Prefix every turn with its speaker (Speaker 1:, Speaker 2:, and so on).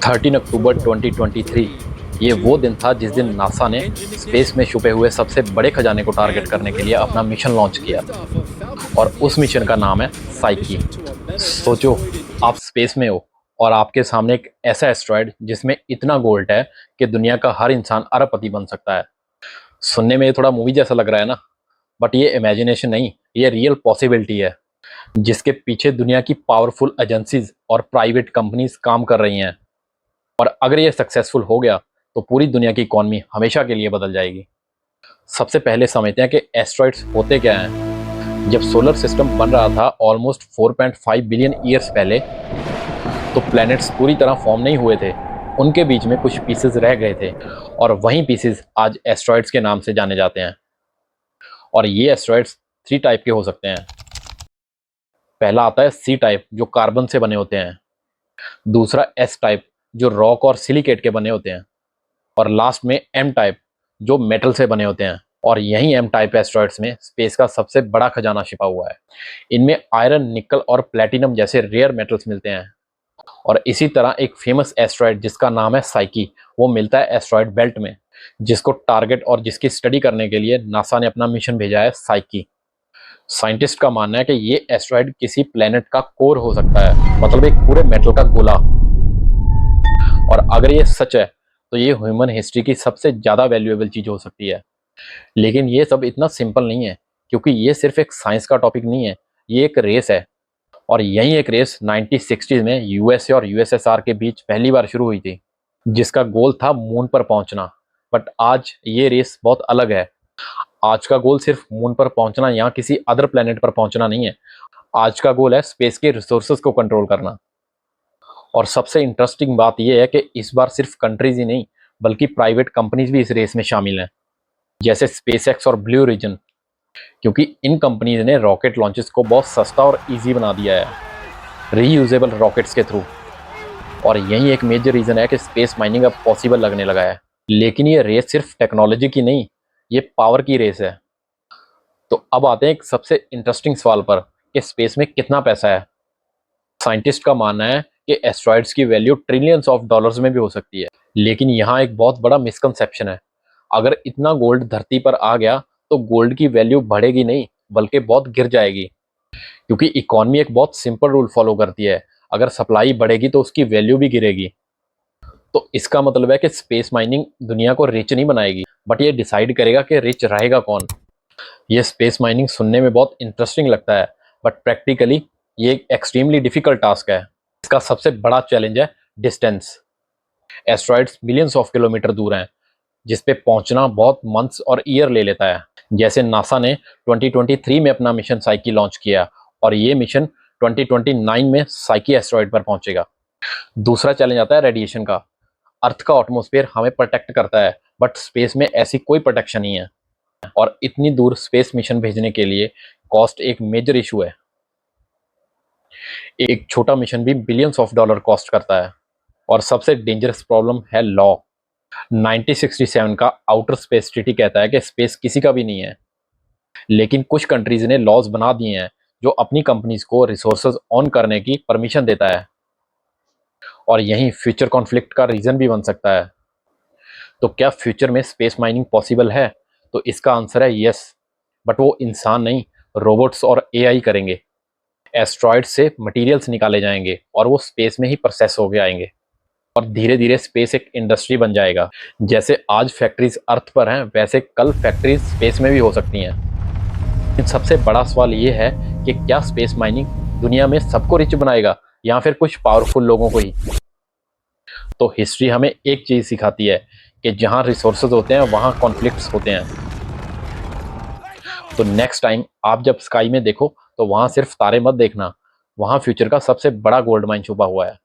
Speaker 1: 13 अक्टूबर 2023 ये वो दिन था जिस दिन नासा ने स्पेस में छुपे हुए सबसे बड़े खजाने को टारगेट करने के लिए अपना मिशन लॉन्च किया और उस मिशन का नाम है साइकी। सोचो, आप स्पेस में हो और आपके सामने एक ऐसा एस्ट्रॉयड जिसमें इतना गोल्ड है कि दुनिया का हर इंसान अरबपति बन सकता है। सुनने में ये थोड़ा मूवी जैसा लग रहा है ना, बट ये इमेजिनेशन नहीं, ये रियल पॉसिबिलिटी है जिसके पीछे दुनिया की पावरफुल एजेंसीज और प्राइवेट कंपनीज काम कर रही हैं। और अगर ये सक्सेसफुल हो गया तो पूरी दुनिया की इकॉनमी हमेशा के लिए बदल जाएगी। सबसे पहले समझते हैं कि एस्ट्रॉइड्स होते क्या हैं। जब सोलर सिस्टम बन रहा था ऑलमोस्ट 4.5 बिलियन ईयर्स पहले, तो प्लैनेट्स पूरी तरह फॉर्म नहीं हुए थे। उनके बीच में कुछ पीसेस रह गए थे और वही पीसेस आज एस्ट्रॉइड्स के नाम से जाने जाते हैं। और ये एस्ट्रॉइड्स 3 टाइप के हो सकते हैं। पहला आता है सी टाइप, जो कार्बन से बने होते हैं। दूसरा एस टाइप, जो रॉक और सिलिकेट के बने होते हैं। और लास्ट में एम टाइप, जो मेटल से बने होते हैं। और यही एम टाइप एस्ट्रॉइड्स में स्पेस का सबसे बड़ा खजाना छिपा हुआ है। इनमें आयरन, निकल और प्लेटिनम जैसे रेयर मेटल्स मिलते हैं। और इसी तरह एक फेमस एस्ट्रॉइड जिसका नाम है साइकी, वो मिलता है एस्ट्रॉइड बेल्ट में, जिसको टारगेट और जिसकी स्टडी करने के लिए नासा ने अपना मिशन भेजा है साइकी। साइंटिस्ट का मानना है कि ये एस्ट्रॉइड किसी प्लेनेट का कोर हो सकता है, मतलब एक पूरे मेटल का गोला। और अगर ये सच है तो ये ह्यूमन हिस्ट्री की सबसे ज़्यादा वैल्यूएबल चीज़ हो सकती है। लेकिन ये सब इतना सिंपल नहीं है, क्योंकि ये सिर्फ एक साइंस का टॉपिक नहीं है, ये एक रेस है। और यही एक रेस 1960s में यूएसए और यूएसएसआर के बीच पहली बार शुरू हुई थी, जिसका गोल था मून पर पहुंचना। बट आज ये रेस बहुत अलग है। आज का गोल सिर्फ मून पर पहुंचना या किसी अदर प्लेनेट पर पहुंचना नहीं है। आज का गोल है स्पेस के रिसोर्सेज को कंट्रोल करना। और सबसे इंटरेस्टिंग बात यह है कि इस बार सिर्फ कंट्रीज ही नहीं, बल्कि प्राइवेट कंपनीज भी इस रेस में शामिल हैं, जैसे स्पेसएक्स और ब्लू रीजन, क्योंकि इन कंपनीज ने रॉकेट लॉन्चेस को बहुत सस्ता और इजी बना दिया है, रीयूजेबल रॉकेट्स के थ्रू। और यही एक मेजर रीज़न है कि स्पेस माइनिंग अब पॉसिबल लगने लगा है। लेकिन ये रेस सिर्फ टेक्नोलॉजी की नहीं, ये पावर की रेस है। तो अब आते हैं एक सबसे इंटरेस्टिंग सवाल पर कि स्पेस में कितना पैसा है। साइंटिस्ट का मानना है कि एस्ट्रॉइड्स की वैल्यू ट्रिलियंस ऑफ डॉलर्स में भी हो सकती है। लेकिन यहाँ एक बहुत बड़ा मिसकंसेप्शन है। अगर इतना गोल्ड धरती पर आ गया तो गोल्ड की वैल्यू बढ़ेगी नहीं, बल्कि बहुत गिर जाएगी। क्योंकि इकॉनमी एक बहुत सिंपल रूल फॉलो करती है, अगर सप्लाई बढ़ेगी तो उसकी वैल्यू भी गिरेगी। तो इसका मतलब है कि स्पेस माइनिंग दुनिया को रिच नहीं बनाएगी, बट ये डिसाइड करेगा कि रिच रहेगा कौन। ये स्पेस माइनिंग सुनने में बहुत इंटरेस्टिंग लगता है, बट प्रैक्टिकली ये एक एक्सट्रीमली डिफिकल्ट टास्क है। इसका सबसे बड़ा चैलेंज है distance. Asteroids millions of kilometre दूर हैं, जिस पे पहुंचना बहुत मंथ्स और ईयर ले लेता है। जैसे नासा ने 2023 में अपना मिशन साइकी लॉन्च किया और ये मिशन 2029 में साइकी एस्ट्रॉइड पर पहुंचेगा। दूसरा चैलेंज आता है रेडिएशन का। अर्थ का एटमॉस्फेयर हमें प्रोटेक्ट करता है, बट स्पेस में ऐसी कोई प्रोटेक्शन नहीं है। और इतनी दूर स्पेस मिशन भेजने के लिए कॉस्ट एक मेजर इशू है। एक छोटा मिशन भी बिलियंस ऑफ डॉलर कॉस्ट करता है। और सबसे डेंजरस प्रॉब्लम है लॉ। 1967 का आउटर स्पेस ट्रीटी कहता है कि स्पेस किसी का भी नहीं है। लेकिन कुछ कंट्रीज ने लॉज बना दिए हैं जो अपनी कंपनीज को रिसोर्सेज ऑन करने की परमिशन देता है। और यही फ्यूचर कॉन्फ्लिक्ट का रीजन भी बन सकता है। तो क्या फ्यूचर में स्पेस माइनिंग पॉसिबल है? तो इसका आंसर है यस, बट वो इंसान नहीं, रोबोट्स और एआई करेंगे। एस्ट्रॉइड से मटेरियल्स निकाले जाएंगे और वो स्पेस में ही प्रोसेस होके आएंगे। और धीरे धीरे स्पेस एक इंडस्ट्री बन जाएगा। जैसे आज फैक्ट्रीज अर्थ पर हैं, वैसे कल फैक्ट्रीज स्पेस में भी हो सकती हैं। लेकिन सबसे बड़ा सवाल ये है कि क्या स्पेस माइनिंग दुनिया में सबको रिच बनाएगा या फिर कुछ पावरफुल लोगों को ही? तो हिस्ट्री हमें एक चीज सिखाती है कि जहां रिसोर्सेज होते हैं वहां कॉन्फ्लिक्ट्स होते हैं। तो नेक्स्ट टाइम आप जब स्काई में देखो तो वहां सिर्फ तारे मत देखना, वहां फ्यूचर का सबसे बड़ा गोल्ड माइन छुपा हुआ है।